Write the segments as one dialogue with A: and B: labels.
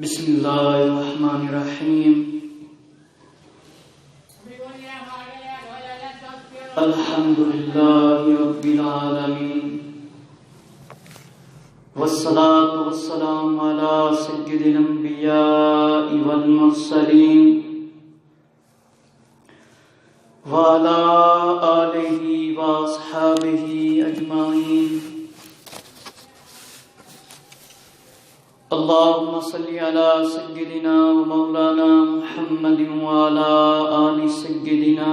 A: بسم اللہ الرحمن الرحیم الحمد للہ رب العالمین والصلاة والسلام علی سید الانبیاء والمرسلین وعلی آلہ واصحابہ اجمعین اللهم صل على سيدنا ومولانا محمد وعلى آل سيدنا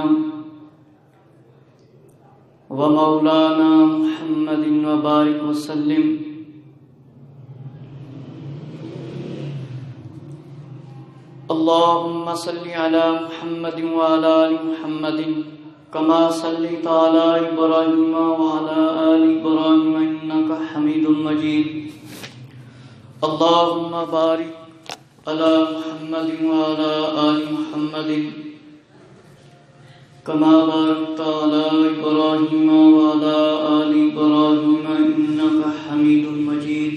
A: ومولانا محمد وبارك وسلم اللهم صل على محمد وعلى آل محمد كما صليت على إبراهيم وعلى آل إبراهيم إنك حميد مجيد اللهم بارك على محمد وعلى آل محمد كما باركت على إبراهيم وعلى آل إبراهيم إنك حميد مجيد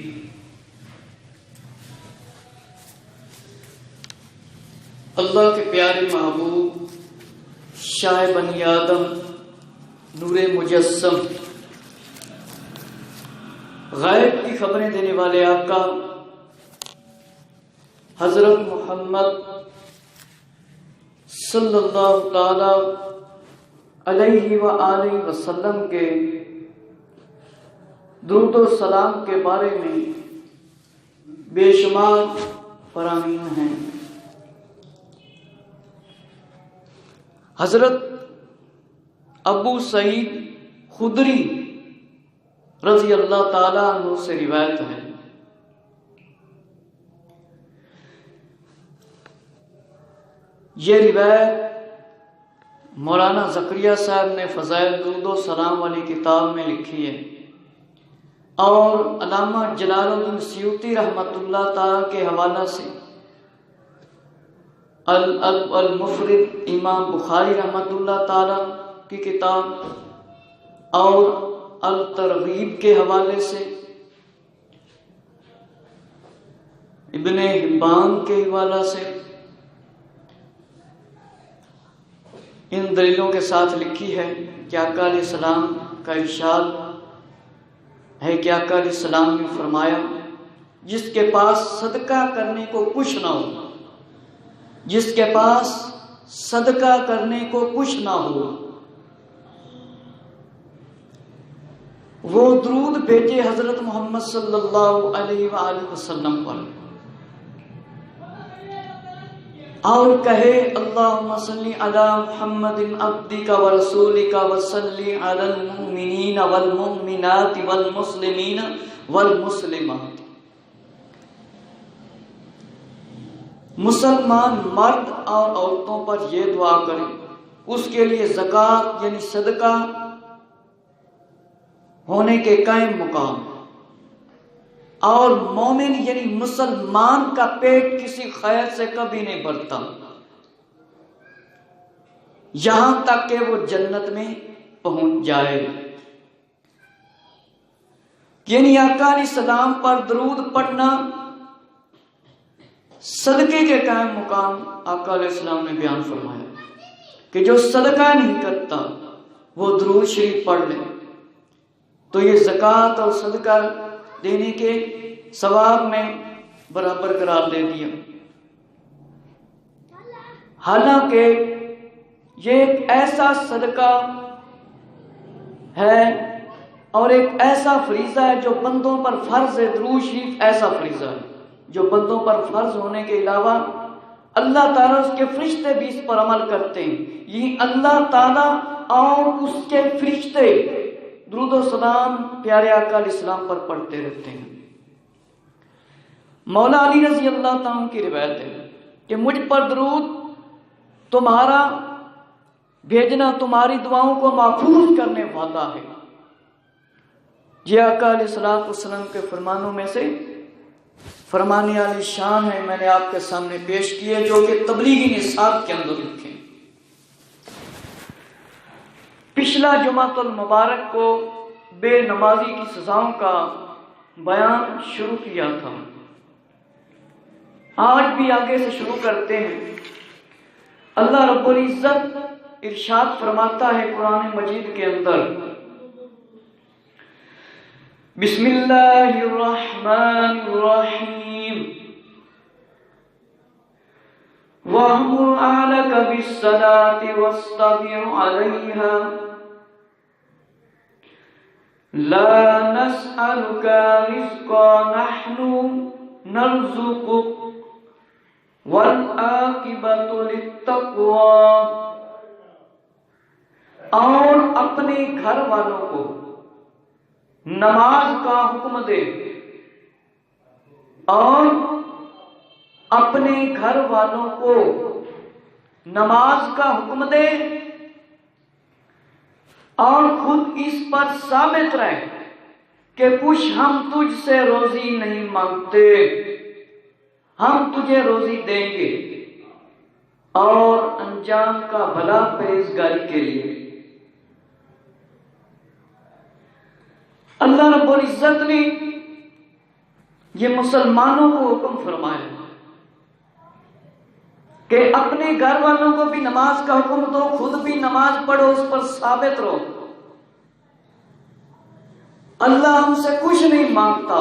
A: اللہ کے پیارے محبوب شاہ بنی آدم نور مجسم غیب کی خبریں دینے والے آقا حضرت محمد صلی اللہ تعالی علیہ وآلہ وسلم کے درود و سلام کے بارے میں بے شمار فرامین ہیں۔ حضرت ابو سعید خدری رضی اللہ تعالیٰ عنہ سے روایت ہے، یہ روایت مولانا زکریا صاحب نے فضائل درود و سلام والی کتاب میں لکھی ہے، اور علامہ جلال الدین سیوطی رحمۃ اللہ تعالیٰ کے حوالہ سے المفرد امام بخاری رحمۃ اللہ تعالیٰ کی کتاب اور الترغیب کے حوالے سے ابن حبان کے حوالہ سے ان دلیلوں کے ساتھ لکھی ہے کہ آقا علیہ السلام کا ارشاد ہے کہ آقا علیہ السلام نے فرمایا، جس کے پاس صدقہ کرنے کو کچھ نہ ہو، جس کے پاس صدقہ کرنے کو کچھ نہ ہو، وہ درود بھیجے حضرت محمد صلی اللہ علیہ وآلہ وسلم پر اور کہے اللہم صلی علی محمد عبدک ورسولک وصلی علی المؤمنین والمؤمنات والمسلمین والمسلمات۔ مسلمان مرد اور عورتوں پر یہ دعا کریں، اس کے لیے زکوٰۃ یعنی صدقہ ہونے کے قائم مقام، اور مومن یعنی مسلمان کا پیٹ کسی خیر سے کبھی نہیں بھرتا یہاں تک کہ وہ جنت میں پہنچ جائے۔ یعنی آقا علیہ السلام پر درود پڑھنا صدقے کے قائم مقام آقا علیہ السلام نے بیان فرمایا کہ جو صدقہ نہیں کرتا وہ درود شریف پڑھ لے تو یہ زکوٰۃ اور صدقہ دینے کے ثواب میں برابر قرار دے دیا۔ حالانکہ یہ ایک ایسا صدقہ ہے اور ایک ایسا فریضہ ہے جو بندوں پر فرض ہے۔ درود شریف ایسا فریضہ ہے جو بندوں پر فرض ہونے کے علاوہ اللہ تعالیٰ اس کے فرشتے بھی اس پر عمل کرتے ہیں۔ یہ اللہ تعالیٰ اور اس کے فرشتے درود و سلام پیارے آقا علیہ السلام پر پڑھتے رہتے ہیں۔ مولا علی رضی اللہ تعالیٰ کی روایت ہے کہ مجھ پر درود تمہارا بھیجنا تمہاری دعاؤں کو محفوظ کرنے والا ہے۔ یہ آقا علیہ السلام کے فرمانوں میں سے فرمانے والی شان ہے، میں نے آپ کے سامنے پیش کی ہے، جو کہ تبلیغی نصاب کے اندر لکھے۔ پچھلا جمعۃ المبارک کو بے نمازی کی سزاؤں کا بیان شروع کیا تھا۔ آج بھی آگے سے شروع کرتے ہیں۔ اللہ رب العزت ارشاد فرماتا ہے قرآن مجید کے اندر، بسم اللہ الرحمن الرحیم، وَأْمُرْ أَهْلَكَ بِالصَّلَاةِ وَاصْطَبِرْ عَلَيْهَا لَا نَسْأَلُكَ رِزْقًا نَحْنُ نَرْزُقُكَ وَالْعَاقِبَةُ لِلتَّقْوَىٰ۔ اور اپنے گھر والوں کو نماز کا حکم دے، اور اپنے گھر والوں کو نماز کا حکم دے، اور خود اس پر ثابت رہے کہ کچھ ہم تجھ سے روزی نہیں مانگتے، ہم تجھے روزی دیں گے، اور انجام کا بھلا پرہیزگاری کے لیے۔ اللہ رب العزت نے یہ مسلمانوں کو حکم فرمایا کہ اپنے گھر والوں کو بھی نماز کا حکم دو، خود بھی نماز پڑھو، اس پر ثابت رہو۔ اللہ ہم سے کچھ نہیں مانگتا،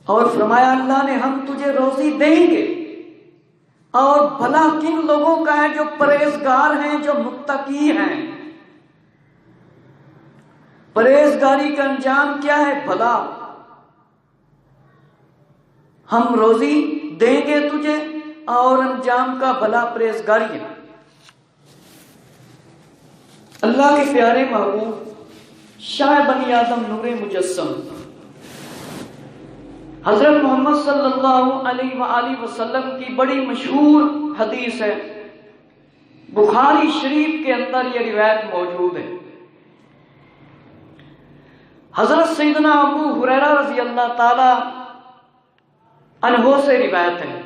A: اور فرمایا اللہ نے ہم تجھے روزی دیں گے، اور بھلا کن لوگوں کا ہے جو پرہیزگار ہیں، جو متقی ہیں۔ پرہیزگاری کا انجام کیا ہے؟ بھلا۔ ہم روزی دیں گے تجھے، اور انجام کا بھلا پرہیزگاری ہے۔ اللہ کے پیارے محبوب شاہ بنی آدم نور مجسم حضرت محمد صلی اللہ علیہ وآلہ وسلم کی بڑی مشہور حدیث ہے، بخاری شریف کے اندر یہ روایت موجود ہے۔ حضرت سیدنا ابو ہریرہ رضی اللہ تعالی عنہ سے روایت ہے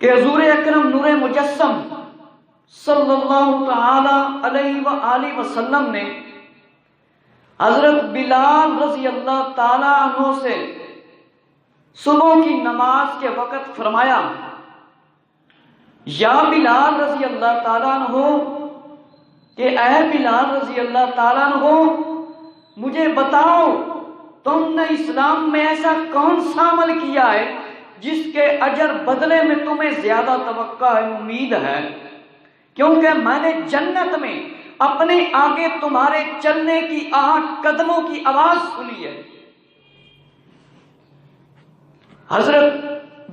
A: کہ حضور اکرم نور مجسم صلی اللہ تعالی علیہ وآلہ وسلم نے حضرت بلال رضی اللہ تعالی عنہ سے صبح کی نماز کے وقت فرمایا، یا بلال رضی اللہ تعالی عنہ، کہ اے بلال رضی اللہ تعالی عنہ، مجھے بتاؤ تم نے اسلام میں ایسا کون سا عمل کیا ہے جس کے اجر بدلے میں تمہیں زیادہ توقع ہے، امید ہے، کیونکہ میں نے جنت میں اپنے آگے تمہارے چلنے کی 8 قدموں کی آواز سنی ہے۔ حضرت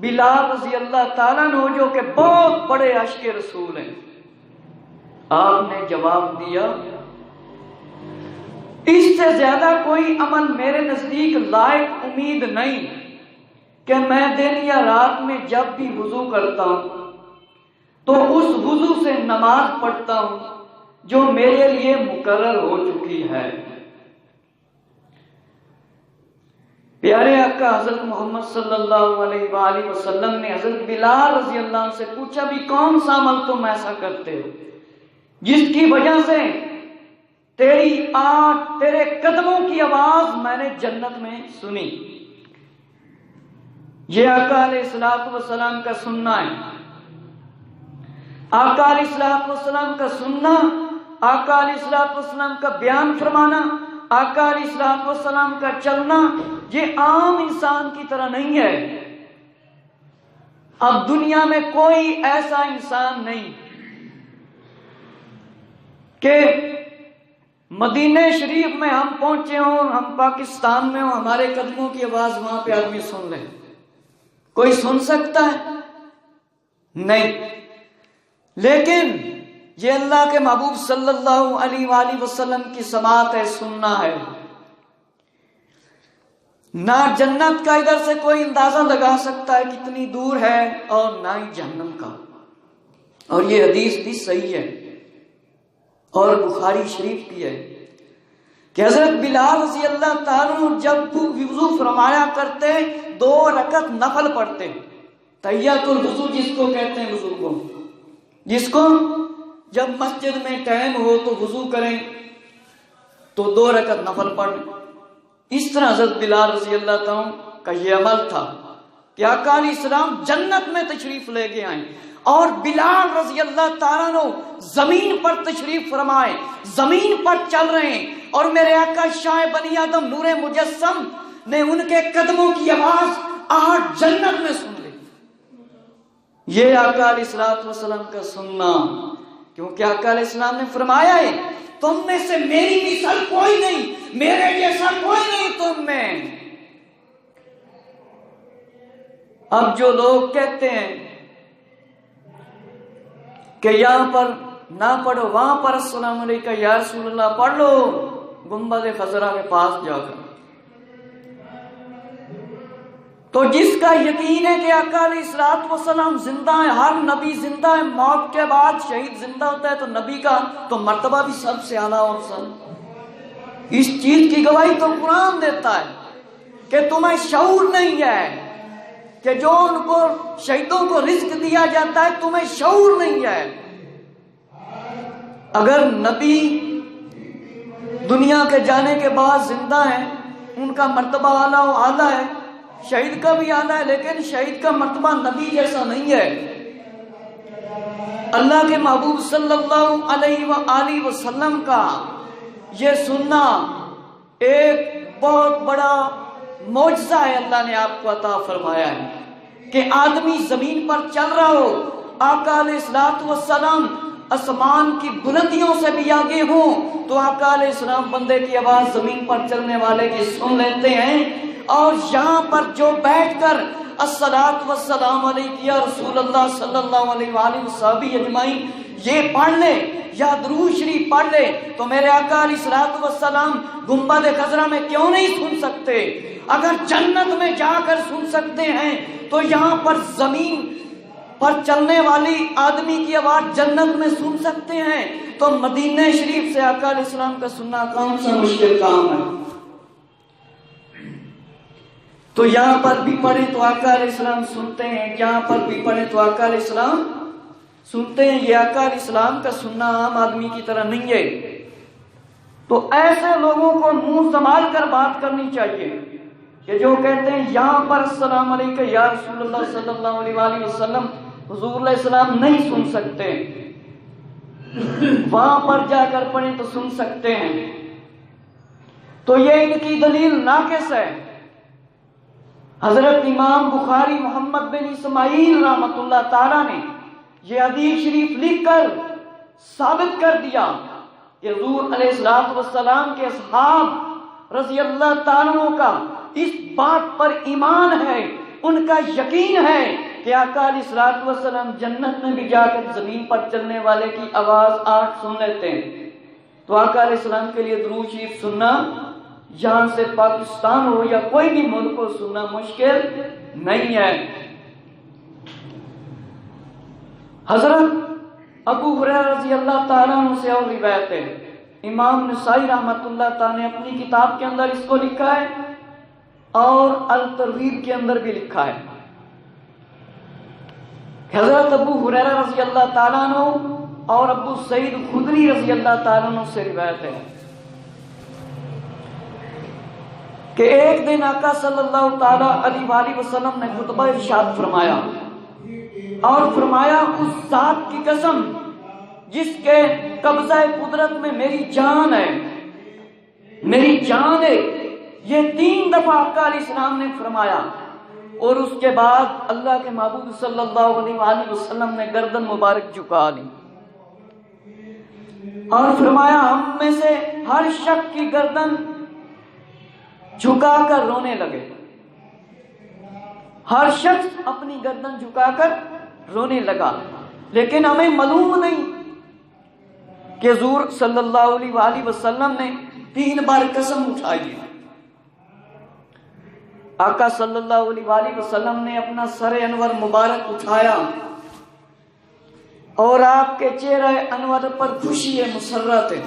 A: بلال رضی اللہ تعالیٰ عنہ جو کہ بہت بڑے عاشق رسول ہیں، آپ نے جواب دیا، اس سے زیادہ کوئی عمل میرے نزدیک لائق امید نہیں کہ میں دن یا رات میں جب بھی وضو کرتا ہوں تو اس وضو سے نماز پڑھتا ہوں جو میرے لیے مقرر ہو چکی ہے۔ پیارے آقا حضرت محمد صلی اللہ علیہ وآلہ وسلم نے حضرت بلال رضی اللہ عنہ سے پوچھا، بھی کون سا عمل تم ایسا کرتے ہو جس کی وجہ سے تیرے قدموں کی آواز میں نے جنت میں سنی؟ یہ آقا علیہ الصلوۃ والسلام کا سننا ہے۔ آقا علیہ الصلوۃ والسلام کا سننا، آقا علیہ الصلوۃ والسلام کا بیان فرمانا، آقا علیہ الصلوۃ والسلام کا چلنا، یہ عام انسان کی طرح نہیں ہے۔ اب دنیا میں کوئی ایسا انسان نہیں کہ مدینہ شریف میں ہم پہنچے ہوں، ہم پاکستان میں ہوں، ہمارے قدموں کی آواز وہاں پہ آدمی سن لے۔ کوئی سن سکتا ہے؟ نہیں۔ لیکن یہ اللہ کے محبوب صلی اللہ علیہ وآلہ وسلم کی سماعت ہے، سننا ہے۔ نہ جنت کا ادھر سے کوئی اندازہ لگا سکتا ہے کتنی دور ہے، اور نہ ہی جہنم کا۔ اور یہ حدیث بھی صحیح ہے اور بخاری شریف کی ہے کہ حضرت بلال رضی اللہ تعالیٰ عنہ جب وضو فرمایا کرتے 2 رکعت نفل پڑھتے، تحیۃ الوضو جس کو کہتے ہیں، وضو کو، جس کو جب مسجد میں ٹائم ہو تو وضو کریں تو 2 رکعت نفل پڑھیں۔ اس طرح حضرت بلال رضی اللہ تعالیٰ کا یہ عمل تھا کہ آقا علیہ السلام جنت میں تشریف لے کے آئیں اور بلال رضی اللہ تعالیٰ عنہ زمین پر تشریف فرمائے، زمین پر چل رہے ہیں، اور میرے آقا شاہ بنی آدم نور مجسم نے ان کے قدموں کی آواز آہٹ جنت میں سن لی۔ یہ آقا علیہ السلام کا سننا، کیونکہ آقا علیہ السلام نے فرمایا ہے تم میں سے میری مثال کوئی نہیں، میرے جیسا کوئی نہیں تم میں۔ اب جو لوگ کہتے ہیں کہ یہاں پر نہ پڑھو، وہاں پر السلام علیکم یا رسول اللہ پڑھ لو گنبد خضرا کے پاس جا کر، تو جس کا یقین ہے کہ آقا علیہ الصلوۃ والسلام زندہ ہے، ہر نبی زندہ ہے، موت کے بعد شہید زندہ ہوتا ہے، تو نبی کا تو مرتبہ بھی سب سے اعلیٰ اور افضل۔ اس چیز کی گواہی تو قرآن دیتا ہے کہ تمہیں شعور نہیں ہے کہ جو ان کو شہیدوں کو رزق دیا جاتا ہے تمہیں شعور نہیں ہے۔ اگر نبی دنیا کے جانے کے بعد زندہ ہیں، ان کا مرتبہ اعلیٰ و اعلیٰ ہے، شہید کا بھی اعلیٰ ہے، لیکن شہید کا مرتبہ نبی جیسا نہیں ہے۔ اللہ کے محبوب صلی اللہ علیہ وآلہ وسلم کا یہ سننا ایک بہت بڑا معجزہ ہے، اللہ نے آپ کو عطا فرمایا ہے کہ آدمی زمین پر چل رہا ہو، آقا علیہ الصلوۃ والسلام آسمان کی بلندیوں سے بھی آگے ہوں، تو آقا علیہ السلام بندے کی آواز زمین پر چلنے والے کی سن لیتے ہیں، اور یہاں پر جو بیٹھ کر الصلاۃ والسلام علیک یا رسول اللہ صلی اللہ علیہ وآلہ وصحبہ اجمعین یہ پڑھ لے یا درود شریف پڑھ لے، تو میرے آقا علیہ الصلوۃ والسلام گنبد خضرا میں کیوں نہیں سن سکتے؟ اگر جنت میں جا کر سن سکتے ہیں تو یہاں پر زمین پر چلنے والی آدمی کی آواز جنت میں سن سکتے ہیں، تو مدینہ شریف سے آقا علیہ السلام کا سننا کون سا مشکل کام ہے؟ تو یہاں پر بھی پڑھیں تو آقا علیہ السلام سنتے ہیں، یہاں پر بھی پڑھیں تو آقا علیہ السلام سنتے ہیں۔ یہ آقا علیہ السلام کا سننا عام آدمی کی طرح نہیں ہے۔ تو ایسے لوگوں کو منہ سنبھال کر بات کرنی چاہیے کہ جو کہتے ہیں یہاں پر السلام علیکم یا رسول اللہ صلی اللہ علیہ وآلہ وسلم حضور علیہ السلام نہیں سن سکتے، وہاں پر جا کر پڑھیں تو سن سکتے ہیں، تو یہ ان کی دلیل ناقص ہے۔ حضرت امام بخاری محمد بن اسماعیل رحمۃ اللہ تعالی نے یہ حدیث شریف لکھ کر ثابت کر دیا کہ حضور علیہ الصلوۃ والسلام کے اصحاب رضی اللہ تعالیٰ کا اس بات پر ایمان ہے، ان کا یقین ہے کہ آقا علیہ الصلوۃ والسلام جنت میں بھی جا کر زمین پر چلنے والے کی آواز آٹھ سن لیتے ہیں۔ تو آقا علیہ السلام کے لیے درود شریف سننا یہاں سے پاکستان ہو یا کوئی بھی ملک کو سننا مشکل نہیں ہے۔ حضرت ابو ہریرہ رضی اللہ تعالیٰ عنہ سے اور روایت ہے، امام نسائی رحمۃ اللہ تعالیٰ نے اپنی کتاب کے اندر اس کو لکھا ہے اور الترغیب کے اندر بھی لکھا ہے۔ حضرت ابو ہریرہ رضی اللہ تعالیٰ عنہ اور ابو سعید خدری رضی اللہ تعالیٰ عنہ سے روایت ہے کہ ایک دن آقا صلی اللہ تعالیٰ علیہ وآلہ وسلم نے خطبہ ارشاد فرمایا اور فرمایا اس ذات کی قسم جس کے قبضہ قدرت میں میری جان ہے، میری جان ہے، یہ 3 دفعہ آقا علیہ السلام نے فرمایا، اور اس کے بعد اللہ کے محبوب صلی اللہ علیہ وآلہ وسلم نے گردن مبارک جھکا لی اور فرمایا ہم میں سے ہر شخص کی گردن جھکا کر رونے لگے، ہر شخص اپنی گردن جھکا کر رونے لگا، لیکن ہمیں معلوم نہیں کہ حضور صلی اللہ علیہ وآلہ وسلم نے 3 بار قسم اٹھائی۔ آقا صلی اللہ علیہ وآلہ وسلم نے اپنا سر انور مبارک اٹھایا اور آپ کے چہرہ انور پر خوشی ہے، مسرت ہے،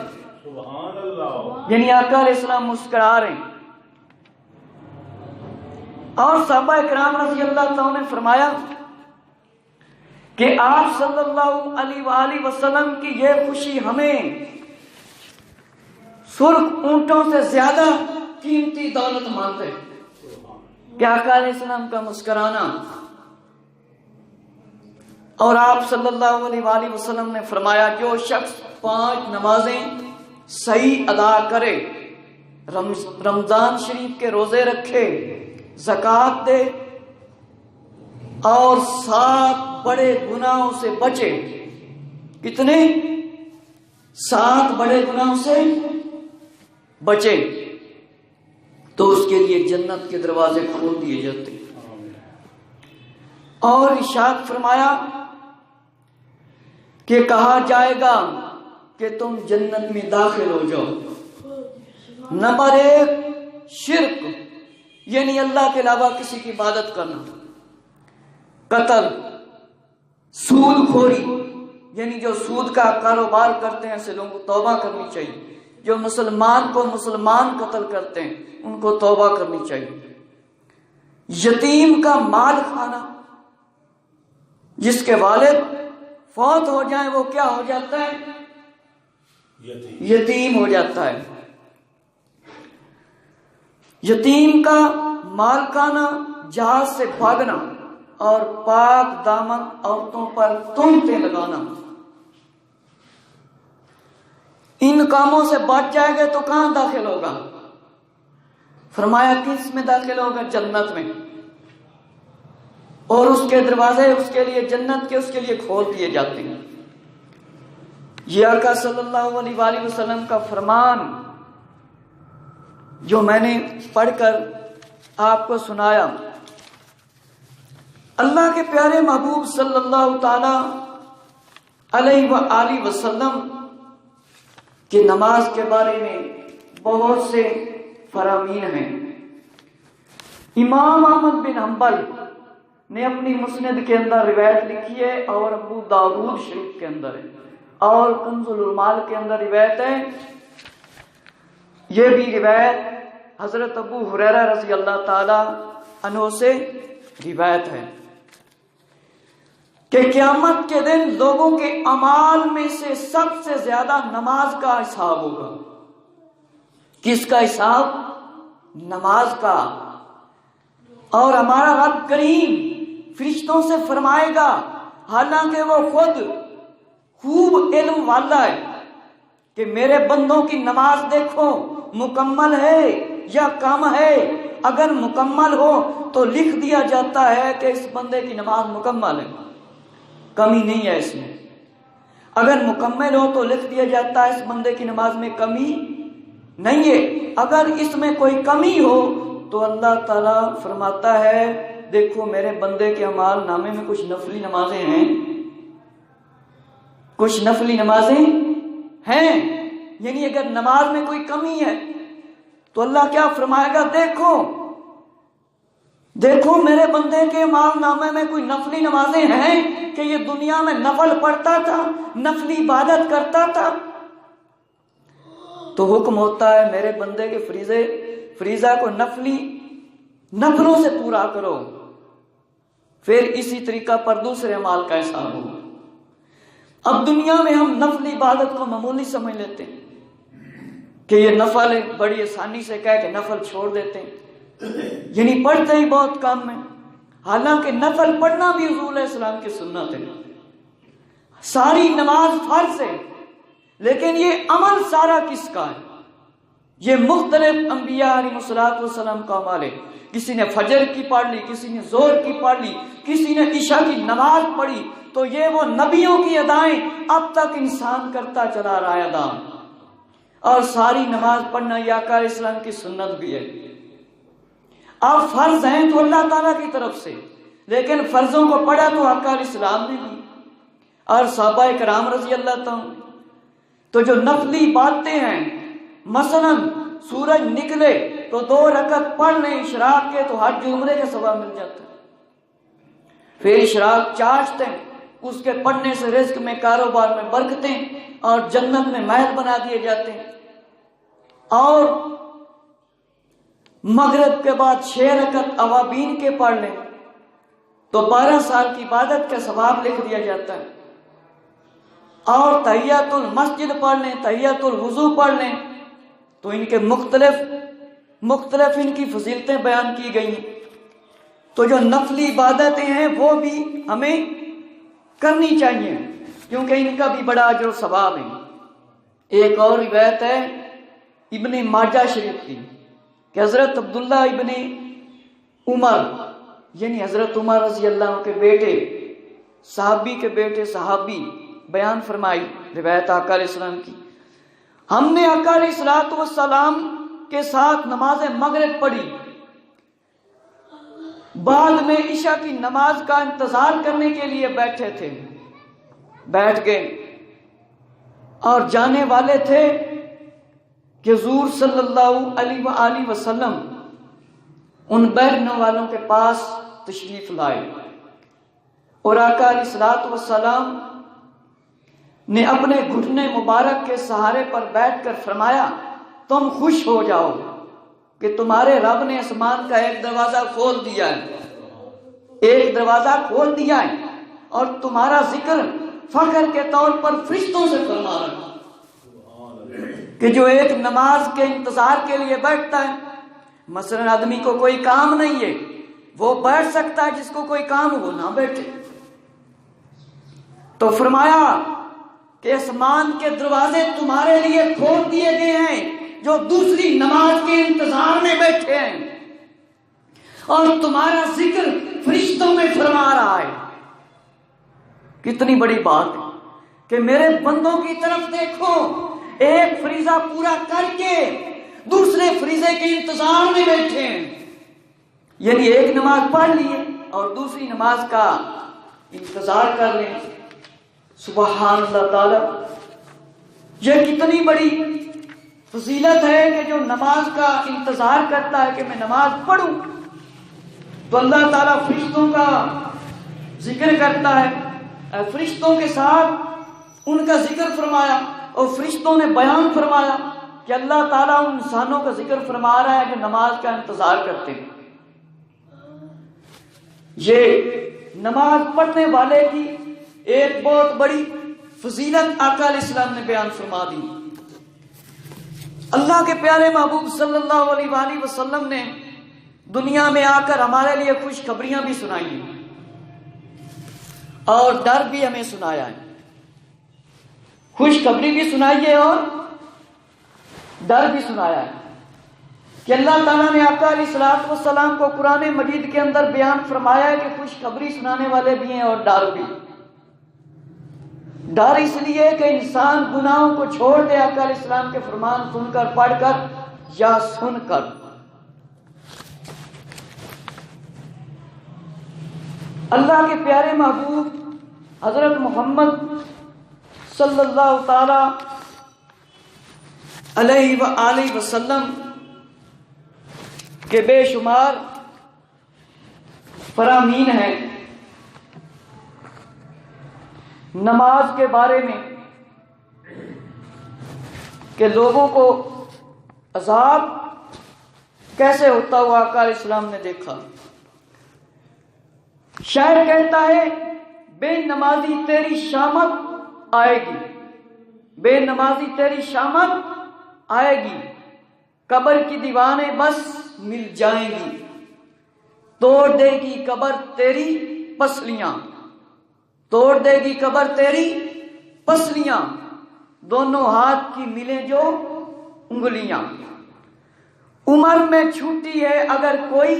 A: سبحان اللہ، یعنی آقا علیہ السلام مسکرا رہے ہیں۔ اور صحابہ اکرام رضی اللہ تعالیٰ نے فرمایا کہ آپ صلی اللہ علیہ وآلہ وسلم کی یہ خوشی ہمیں سرخ اونٹوں سے زیادہ قیمتی دولت مانتے ہیں۔ کہ آقا علیہ السلام کا مسکرانا، اور آپ صلی اللہ علیہ وآلہ وسلم نے فرمایا جو شخص 5 نمازیں صحیح ادا کرے، رمضان شریف کے روزے رکھے، زکوٰۃ دے اور 7 بڑے گناہوں سے بچے، کتنے؟ 7 بڑے گناہوں سے بچے، تو اس کے لیے جنت کے دروازے کھول دیے جاتے ہیں۔ اور ارشاد فرمایا کہ کہا جائے گا کہ تم جنت میں داخل ہو جاؤ۔ نمبر 1 شرک، یعنی اللہ کے علاوہ کسی کی عبادت کرنا، قتل، سود خوری، یعنی جو سود کا کاروبار کرتے ہیں ایسے لوگوں کو توبہ کرنی چاہیے، جو مسلمان کو مسلمان قتل کرتے ہیں ان کو توبہ کرنی چاہیے، یتیم کا مال کھانا، جس کے والد فوت ہو جائیں وہ کیا ہو جاتا ہے؟ یتیم ہو جاتا ہے۔ یتیم کا مال کھانا، جہاز سے بھاگنا، اور پاک دامن عورتوں پر تہمتیں لگانا، ان کاموں سے بچ جائے گا تو کہاں داخل ہوگا؟ فرمایا کس میں داخل ہوگا؟ جنت میں، اور اس کے دروازے اس کے لیے جنت کے اس کے لیے کھول دیے جاتے ہیں۔ یہ آقا صلی اللہ علیہ وآلہ وسلم کا فرمان جو میں نے پڑھ کر آپ کو سنایا، اللہ کے پیارے محبوب صلی اللہ تعالی علیہ وآلہ وسلم کہ نماز کے بارے میں بہت سے فرامین ہیں۔ امام احمد بن حنبل نے اپنی مسند کے اندر روایت لکھی ہے، اور ابو داؤد شریف کے اندر ہے، اور کنز العمال کے اندر روایت ہے۔ یہ بھی روایت حضرت ابو ہریرہ رضی اللہ تعالی عنہ سے روایت ہے کہ قیامت کے دن لوگوں کے اعمال میں سے سب سے زیادہ نماز کا حساب ہوگا۔ کس کا حساب؟ نماز کا۔ اور ہمارا رب کریم فرشتوں سے فرمائے گا، حالانکہ وہ خود خوب علم والا ہے، کہ میرے بندوں کی نماز دیکھو مکمل ہے یا کم ہے۔ اگر مکمل ہو تو لکھ دیا جاتا ہے کہ اس بندے کی نماز مکمل ہے، کمی نہیں ہے اس میں۔ اگر مکمل ہو تو لکھ دیا جاتا ہے اس بندے کی نماز میں کمی نہیں ہے۔ اگر اس میں کوئی کمی ہو تو اللہ تعالیٰ فرماتا ہے دیکھو میرے بندے کے اعمال نامے میں کچھ نفلی نمازیں ہیں، کچھ نفلی نمازیں ہیں، یعنی اگر نماز میں کوئی کمی ہے تو اللہ کیا فرمائے گا، دیکھو میرے بندے کے اعمال نامے میں کوئی نفلی نمازیں ہیں کہ یہ دنیا میں نفل پڑھتا تھا، نفلی عبادت کرتا تھا۔ تو حکم ہوتا ہے میرے بندے کے فریضہ کو نفلوں سے پورا کرو، پھر اسی طریقہ پر دوسرے اعمال کا حساب ہو۔ اب دنیا میں ہم نفلی عبادت کو معمولی سمجھ لیتے ہیں کہ یہ نفل ہے، بڑی آسانی سے کہہ کے نفل چھوڑ دیتے ہیں، یعنی پڑھتے ہی بہت کم ہے۔ حالانکہ نفل پڑھنا بھی حضور علیہ السلام کی سنت ہے، ساری نماز فرض ہے، لیکن یہ عمل سارا کس کا ہے؟ یہ مختلف انبیاء علیہ السلام کا عمل ہے۔ کسی نے فجر کی پڑھ لی، کسی نے ظہر کی پڑھ لی، کسی نے عشاء کی نماز پڑھی، تو یہ وہ نبیوں کی ادائیں اب تک انسان کرتا چلا رہا ہے ادا، اور ساری نماز پڑھنا یہ آقا علیہ السلام کی سنت بھی ہے۔ اب فرض ہیں تو اللہ تعالیٰ کی طرف سے، لیکن فرضوں کو پڑھا تو آقا علیہ السلام نے بھی اور صحابہ کرام رضی اللہ تعالیٰ۔ تو جو نفلی باتیں ہیں، مثلا سورج نکلے تو 2 رکعت پڑھ لیں اشراق کے تو حج عمرے کا ثواب مل جاتا ہے۔ پھر اشراق چاشتے ہیں، اس کے پڑھنے سے رزق میں، کاروبار میں برکتیں اور جنت میں محل بنا دیے جاتے ہیں۔ اور مغرب کے بعد 6 رکعت اوابین کے پڑھ لیں تو 12 سال کی عبادت کا ثواب لکھ دیا جاتا ہے۔ اور تحیۃ المسجد پڑھ لیں، تحیۃ الوضو پڑھ لیں تو ان کے مختلف ان کی فضیلتیں بیان کی گئی ہیں۔ تو جو نفلی عبادتیں ہیں وہ بھی ہمیں کرنی چاہیے، کیونکہ ان کا بھی بڑا اجر و ثواب ہے۔ ایک اور روایت ہے ابن ماجہ شریف کی کہ حضرت عبداللہ ابن عمر یعنی حضرت عمر رضی اللہ عنہ کے بیٹے، صحابی کے بیٹے صحابی بیان فرمائی روایت آقا علیہ السلام کی، ہم نے آقا علیہ السلام کے ساتھ نماز مغرب پڑھی، بعد میں عشاء کی نماز کا انتظار کرنے کے لیے بیٹھے تھے، بیٹھ گئے اور جانے والے تھے کہ حضور صلی اللہ علیہ وآلہ وسلم ان بیٹھنے والوں کے پاس تشریف لائے، اور آقا علیہ السلام نے اپنے گھٹنے مبارک کے سہارے پر بیٹھ کر فرمایا تم خوش ہو جاؤ کہ تمہارے رب نے آسمان کا ایک دروازہ کھول دیا ہے، ایک دروازہ کھول دیا ہے، اور تمہارا ذکر فخر کے طور پر فرشتوں سے فرما رہا کہ جو ایک نماز کے انتظار کے لیے بیٹھتا ہے، مثلا آدمی کو کوئی کام نہیں ہے وہ بیٹھ سکتا ہے، جس کو کوئی کام ہو وہ نہ بیٹھے، تو فرمایا کہ آسمان کے دروازے تمہارے لیے کھول دیے گئے ہیں جو دوسری نماز کے انتظار میں بیٹھے ہیں، اور تمہارا ذکر فرشتوں میں فرما رہا ہے۔ کتنی بڑی بات ہے کہ میرے بندوں کی طرف دیکھو، ایک فریضہ پورا کر کے دوسرے فریضے کے انتظار میں بیٹھے ہیں، یعنی ایک نماز پڑھ لیے اور دوسری نماز کا انتظار کر لیں۔ سبحان اللہ تعالی، یہ کتنی بڑی فضیلت ہے کہ جو نماز کا انتظار کرتا ہے کہ میں نماز پڑھوں، تو اللہ تعالیٰ فرشتوں کا ذکر کرتا ہے، فرشتوں کے ساتھ ان کا ذکر فرمایا، اور فرشتوں نے بیان فرمایا کہ اللہ تعالیٰ ان انسانوں کا ذکر فرما رہا ہے جو نماز کا انتظار کرتے ہیں۔ یہ نماز پڑھنے والے کی ایک بہت بڑی فضیلت آقا علیہ السلام نے بیان فرما دی۔ اللہ کے پیارے محبوب صلی اللہ علیہ وآلہ وسلم نے دنیا میں آ کر ہمارے لیے خوشخبریاں بھی سنائی ہیں اور ڈر بھی ہمیں سنایا ہے، خوشخبری بھی سنائی ہے اور ڈر بھی سنایا ہے کہ اللہ تعالیٰ نے آقا علیہ السلام کو قرآن مجید کے اندر بیان فرمایا ہے کہ خوشخبری سنانے والے بھی ہیں اور ڈر بھی۔ ڈر اس لیے کہ انسان گناہوں کو چھوڑ دے آقا علیہ السلام کے فرمان سن کر، پڑھ کر یا سن کر۔ اللہ کے پیارے محبوب حضرت محمد صلی اللہ تعالی علیہ وآلہ وسلم کے بے شمار فرامین ہیں نماز کے بارے میں کہ لوگوں کو عذاب کیسے ہوتا ہوا آقا علیہ السلام نے دیکھا۔ شاعر کہتا ہے بے نمازی تیری شامت آئے گی، بے نمازی تیری شامت آئے گی، قبر کی دیوانیں بس مل جائیں گی، توڑ دے گی قبر تیری پسلیاں، توڑ دے گی قبر تیری پسلیاں، دونوں ہاتھ کی ملیں جو انگلیاں، عمر میں چھوٹی ہے اگر کوئی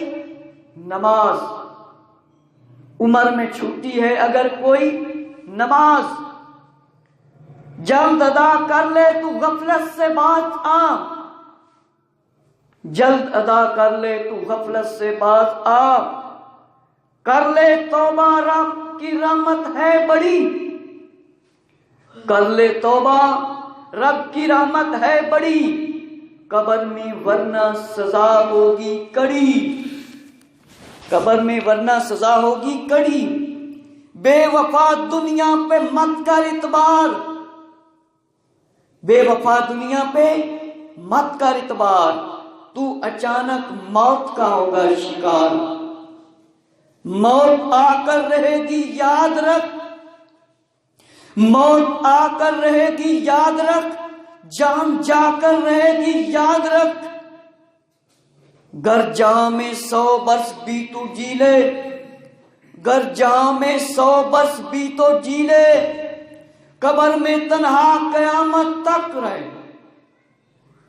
A: نماز، عمر میں چھوٹی ہے اگر کوئی نماز، جلد ادا کر لے تو غفلت سے باز آ، جلد ادا کر لے تو غفلت سے باز آ، کر لے توبہ رب کی رحمت ہے بڑی، کر لے توبہ رب کی رحمت ہے بڑی، قبر میں ورنہ سزا ہوگی کڑی، قبر میں ورنہ سزا ہوگی کڑی، بے وفا دنیا پہ مت کر اعتبار، بے وفا دنیا پہ مت کر اعتبار، تو اچانک موت کا ہوگا شکار، موت آ کر رہے گی یاد رکھ، موت آ کر رہے گی یاد رکھ، جان جا کر رہے گی یاد رکھ، گر جہاں میں 100 برس بھی تو جی لے، گر جہاں میں 100 برس بھی تو جی لے، قبر میں تنہا قیامت تک رہے،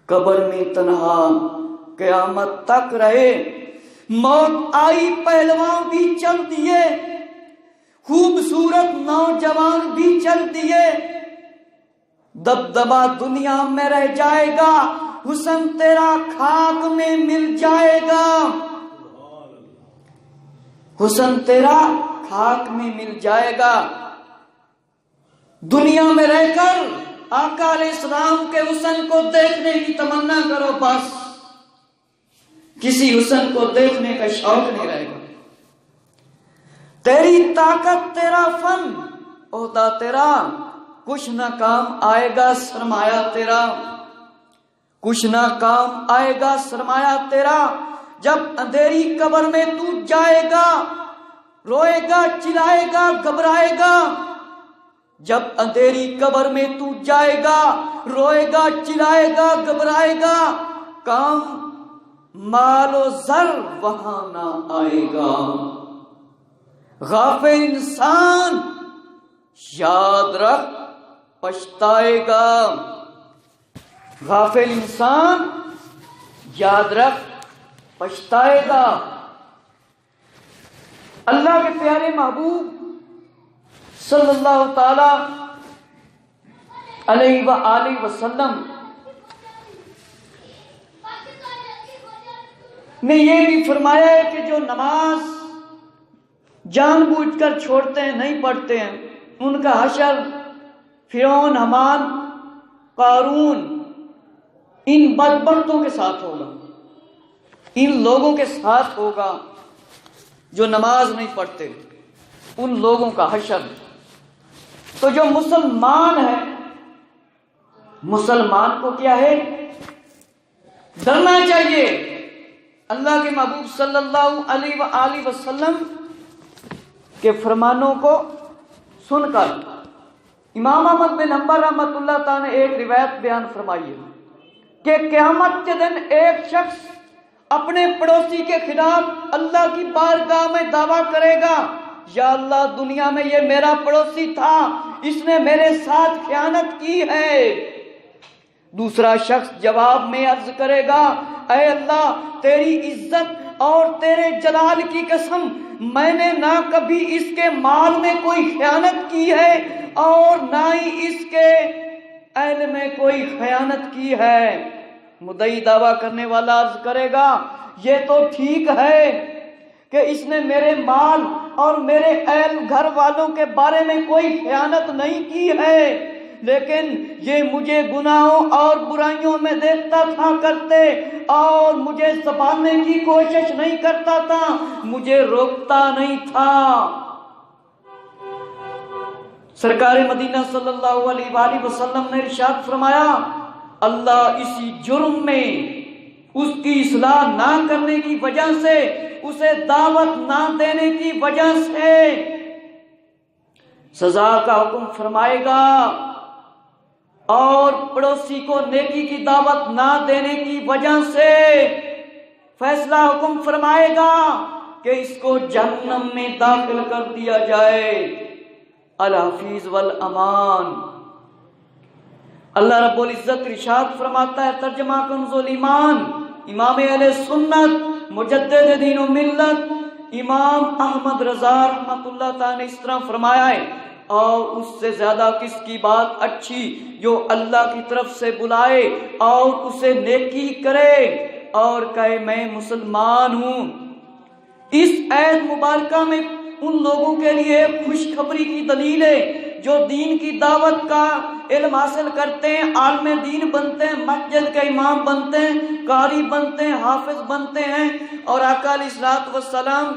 A: قبر میں تنہا قیامت تک رہے۔ موت آئی پہلوان بھی چل دیے، خوبصورت نوجوان بھی چل دیے، دبدبا دنیا میں رہ جائے گا، حسن تیرا خاک میں مل جائے گا، حسن تیرا خاک میں مل جائے گا۔ دنیا میں رہ کر آقا علیہ السلام کے حسن کو دیکھنے کی تمنا کرو، بس کسی حسن کو دیکھنے کا شوق نہیں رہے گا۔ تیری طاقت، تیرا فن، عہدہ تیرا، کچھ نہ کام آئے گا سرمایہ تیرا، کچھ نہ کام آئے گا سرمایہ تیرا۔ جب اندھیری قبر میں تو جائے گا، روئے گا، چلائے گا، گھبرائے گا، جب اندھیری قبر میں تو جائے گا، روئے گا، چلائے گا، گھبرائے گا، کام مال و زر وہاں نہ آئے گا۔ غافل انسان یاد رکھ پچھتائے گا، غافل انسان یاد رکھ پچھتائے گا۔ اللہ کے پیارے محبوب صلی اللہ تعالی علیہ وآلہ وسلم نے یہ بھی فرمایا ہے کہ جو نماز جان بوجھ کر چھوڑتے ہیں، نہیں پڑھتے ہیں، ان کا حشر فرعون، حامان، قارون، ان بدبختوں کے ساتھ ہوگا، ان لوگوں کے ساتھ ہوگا جو نماز نہیں پڑھتے، ان لوگوں کا حشر۔ تو جو مسلمان ہے، مسلمان کو کیا ہے؟ ڈرنا چاہیے اللہ کے محبوب صلی اللہ علیہ وآلہ وسلم کے فرمانوں کو سن کر۔ امام احمد بن حنبل رحمۃ اللہ تعالی نے ایک روایت بیان فرمائی ہے کہ قیامت کے دن ایک شخص اپنے پڑوسی کے خلاف اللہ کی بارگاہ میں دعویٰ کرے گا، یا اللہ دنیا میں یہ میرا پڑوسی تھا، اس نے میرے ساتھ خیانت کی ہے۔ دوسرا شخص جواب میں عرض کرے گا، اے اللہ تیری عزت اور تیرے جلال کی قسم، میں نے نہ کبھی اس کے مال میں کوئی خیانت کی ہے اور نہ ہی اس کے اہل میں کوئی خیانت کی ہے۔ مدعی دعویٰ کرنے والا عرض کرے گا، یہ تو ٹھیک ہے کہ اس نے میرے مال اور میرے اہل گھر والوں کے بارے میں کوئی خیانت نہیں کی ہے، لیکن یہ مجھے گناہوں اور برائیوں میں دیکھتا تھا کرتے اور مجھے سنبھالنے کی کوشش نہیں کرتا تھا، مجھے روکتا نہیں تھا۔ سرکار مدینہ صلی اللہ علیہ وآلہ وسلم نے ارشاد فرمایا، اللہ اسی جرم میں اس کی اصلاح نہ کرنے کی وجہ سے، اسے دعوت نہ دینے کی وجہ سے سزا کا حکم فرمائے گا، اور پڑوسی کو نیکی کی دعوت نہ دینے کی وجہ سے فیصلہ حکم فرمائے گا کہ اس کو جہنم میں داخل کر دیا جائے۔ الحفیظ والامان۔ اللہ رب العزت ارشاد فرماتا ہے، ترجمہ کنز الایمان، امام اہل سنت مجدد دین و ملت امام احمد رضا رحمۃ اللہ تعالی نے اس طرح فرمایا ہے، اور اس سے زیادہ کس کی بات اچھی جو اللہ کی طرف سے بلائے اور اسے نیکی کرے اور کہے میں مسلمان ہوں۔ اس آیت مبارکہ میں ان لوگوں کے لیے خوشخبری کی دلیل ہے جو دین کی دعوت کا علم حاصل کرتے ہیں، عالم دین بنتے ہیں، مسجد کے امام بنتے ہیں، قاری بنتے ہیں، حافظ بنتے ہیں، اور آقا علیہ الصلوۃ والسلام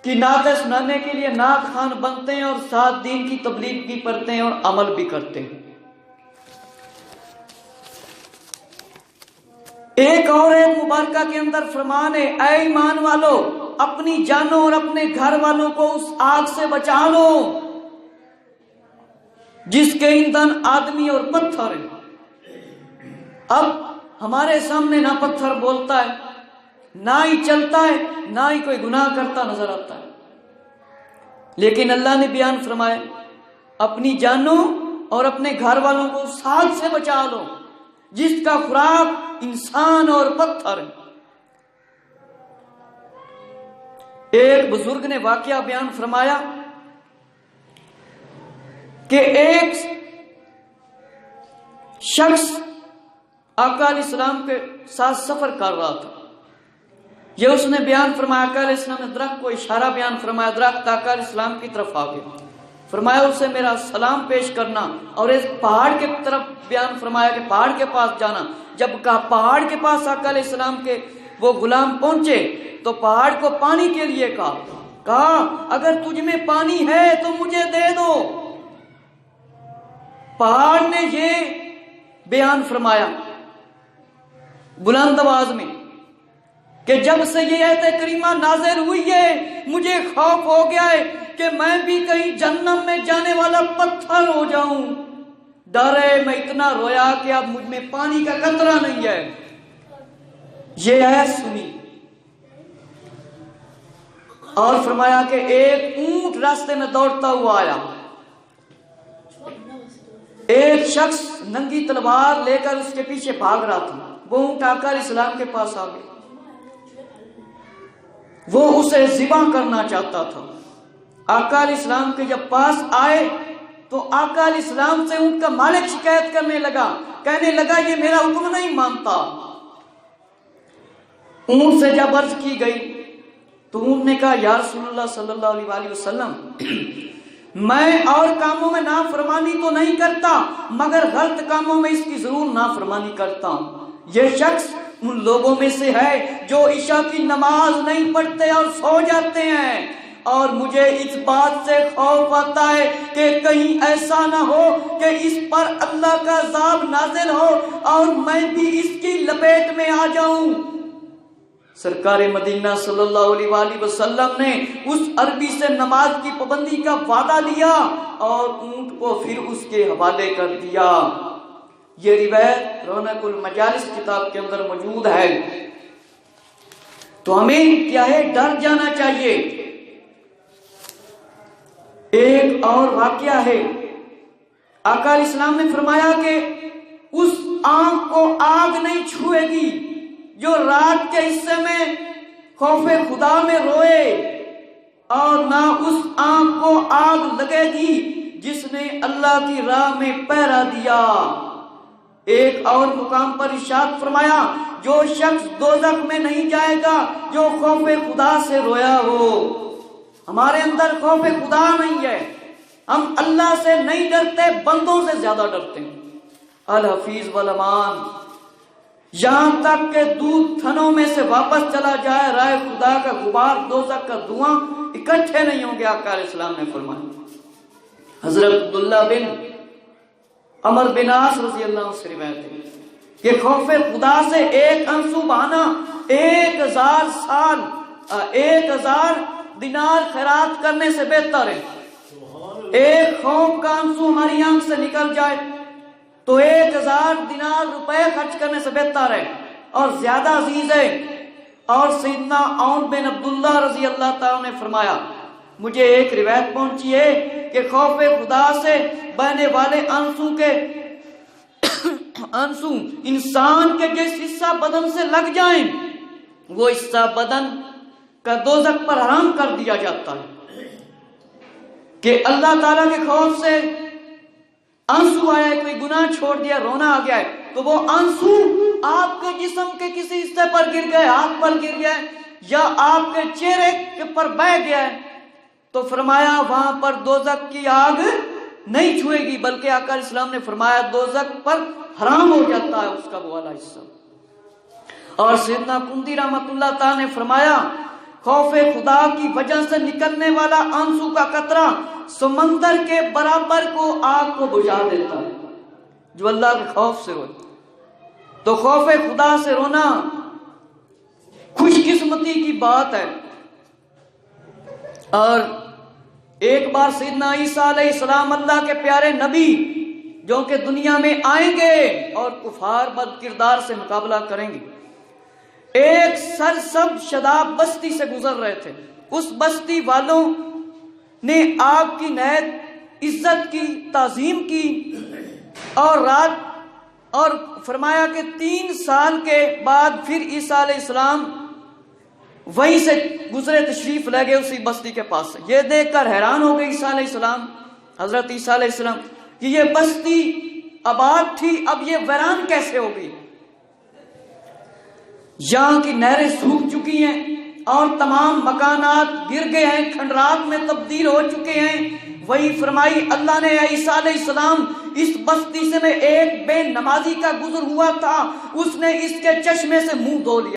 A: کی نعت سنانے کے لیے نعت خوان بنتے ہیں، اور ساتھ دین کی تبلیغ بھی پڑھتے ہیں اور عمل بھی کرتے ہیں۔ ایک اور ایک مبارکہ کے اندر فرمان ہے، اے ایمان والو اپنی جانوں اور اپنے گھر والوں کو اس آگ سے بچا لو جس کے ایندھن آدمی اور پتھر ہے۔ اب ہمارے سامنے نہ پتھر بولتا ہے نہ ہی چلتا ہے، نہ ہی کوئی گناہ کرتا نظر آتا ہے. لیکن اللہ نے بیان فرمایا اپنی جانوں اور اپنے گھر والوں کو اس آگ سے بچا لو جس کا خوراک انسان اور پتھر ہے. ایک بزرگ نے واقعہ بیان فرمایا کہ ایک شخص آقا علیہ السلام کے ساتھ سفر کر رہا تھا. یہ اس نے بیان فرمایا، آقا علیہ السلام نے درخت کو اشارہ بیان فرمایا، درخت آقا علیہ السلام کی طرف آ گیا. فرمایا اسے میرا سلام پیش کرنا، اور اس پہاڑ کے طرف بیان فرمایا کہ پہاڑ کے پاس جانا. جب کہا پہاڑ کے پاس آقا علیہ السلام کے وہ غلام پہنچے تو پہاڑ کو پانی کے لیے کہا اگر تجھ میں پانی ہے تو مجھے دے دو. پہاڑ نے یہ بیان فرمایا بلند آواز میں کہ جب سے یہ آیت کریمہ نازل ہوئی ہے مجھے خوف ہو گیا ہے کہ میں بھی کہیں جہنم میں جانے والا پتھر ہو جاؤں. ڈر ہے، میں اتنا رویا کہ اب مجھ میں پانی کا قطرہ نہیں ہے. یہ آیت سنی اور فرمایا کہ ایک اونٹ راستے میں دوڑتا ہوا آیا. ایک شخص ننگی تلوار لے کر اس کے پیچھے بھاگ رہا تھا. وہ اونٹ آقا علیہ السلام کے پاس آ گیا، وہ اسے ذبح کرنا چاہتا تھا. آقا علیہ السلام کے جب پاس آئے تو آقا علیہ السلام سے اونٹ کا مالک شکایت کرنے لگا، کہنے لگا یہ میرا حکم نہیں مانتا. اونٹ سے جب عرض کی گئی تو اونٹ نے کہا یا رسول اللہ صلی اللہ علیہ وآلہ وسلم میں اور کاموں میں نافرمانی تو نہیں کرتا مگر غلط کاموں میں اس کی ضرور نافرمانی کرتا ہوں. یہ شخص ان لوگوں میں سے ہے جو عشاء کی نماز نہیں پڑھتے اور سو جاتے ہیں، اور مجھے اس بات سے خوف آتا ہے کہ کہیں ایسا نہ ہو کہ اس پر اللہ کا عذاب نازل ہو اور میں بھی اس کی لپیٹ میں آ جاؤں. سرکار مدینہ صلی اللہ علیہ وآلہ وسلم نے اس عربی سے نماز کی پابندی کا وعدہ لیا اور اونٹ کو پھر اس کے حوالے کر دیا. یہ روایت رونق المجالس کتاب کے اندر موجود ہے. تو ہمیں کیا ہے، ڈر جانا چاہیے. ایک اور واقعہ ہے، آقا علیہ السلام نے فرمایا کہ اس آنکھ کو آگ نہیں چھوئے گی جو رات کے حصے میں خوف خدا میں روئے، اور نہ اس آنکھ کو آگ لگے گی جس نے اللہ کی راہ میں پہرا دیا. ایک اور مقام پر ارشاد فرمایا جو شخص دوزخ میں نہیں جائے گا جو خوف خدا سے رویا ہو. ہمارے اندر خوف خدا نہیں ہے، ہم اللہ سے نہیں ڈرتے، بندوں سے زیادہ ڈرتے ہیں. الحفیظ والامان، یہاں تک کہ دودھ تھنوں میں سے واپس چلا جائے رائے خدا کا غبار دوزخ کا دھواں اکٹھے نہیں ہوں گے. آقا علیہ السلام نے فرمایا. حضرت عبداللہ بن عمر بن عاص رضی اللہ عنہ سے روایت ہے کہ خوف خدا سے ایک آنسو بہانا 1000 سال 1000 دینار خیرات کرنے سے بہتر ہے. ایک خوف کا آنسو ہماری آنکھ سے نکل جائے تو 1000 دینار روپے خرچ کرنے سے بہتر ہے اور زیادہ عزیز ہے. اور سیدنا عون بن عبداللہ رضی اللہ تعالیٰ نے فرمایا مجھے ایک روایت پہنچی ہے کہ خوف خدا سے بہنے والے آنسو انسان کے جس حصہ بدن سے لگ جائیں وہ حصہ بدن کا دوزخ پر حرام کر دیا جاتا ہے. کہ اللہ تعالیٰ کے خوف سے آنسو آیا ہے، کوئی گناہ چھوڑ دیا، رونا آ گیا ہے، تو وہ آنسو آپ کے جسم کے کسی حصے پر گر گئے، ہاتھ پر گر گیا یا آپ کے چہرے کے پر بہہ گیا ہے، تو فرمایا وہاں پر دوزخ کی آگ نہیں چھوئے گی، بلکہ آقا علیہ السلام نے فرمایا دوزخ پر حرام ہو جاتا ہے اس کا وہ والا حصہ. اور سیدنا کندی رحمۃ اللہ تعالی نے فرمایا خوف خدا کی وجہ سے نکلنے والا آنسو کا قطرہ سمندر کے برابر کو آگ کو بجھا دیتا ہے. جو اللہ کے خوف سے روئے تو خوف خدا سے رونا خوش قسمتی کی بات ہے. اور ایک بار سیدنا عیسیٰ علیہ السلام اللہ کے پیارے نبی جو کہ دنیا میں آئیں گے اور کفار بد کردار سے مقابلہ کریں گے، ایک سرسبز شاداب بستی سے گزر رہے تھے. اس بستی والوں نے آپ کی نہایت عزت کی، تعظیم کی، اور فرمایا کہ 3 سال کے بعد پھر عیسیٰ علیہ السلام وہیں سے گزرے، تشریف لے گئے اسی بستی کے پاس سے. یہ دیکھ کر حیران ہو گئے عیسیٰ علیہ السلام، حضرت عیسیٰ علیہ السلام، کہ یہ بستی آباد تھی، اب یہ ویران کیسے ہوگی؟ یہاں کی نہریں سوکھ چکی ہیں اور تمام مکانات گر گئے ہیں، کھنڈرات میں تبدیل ہو چکے ہیں. وہی فرمائی اللہ نے، اے عیسیٰ علیہ السلام، اس بستی سے میں ایک بے نمازی کا گزر ہوا تھا، اس نے اس کے چشمے سے منہ دھو لیا.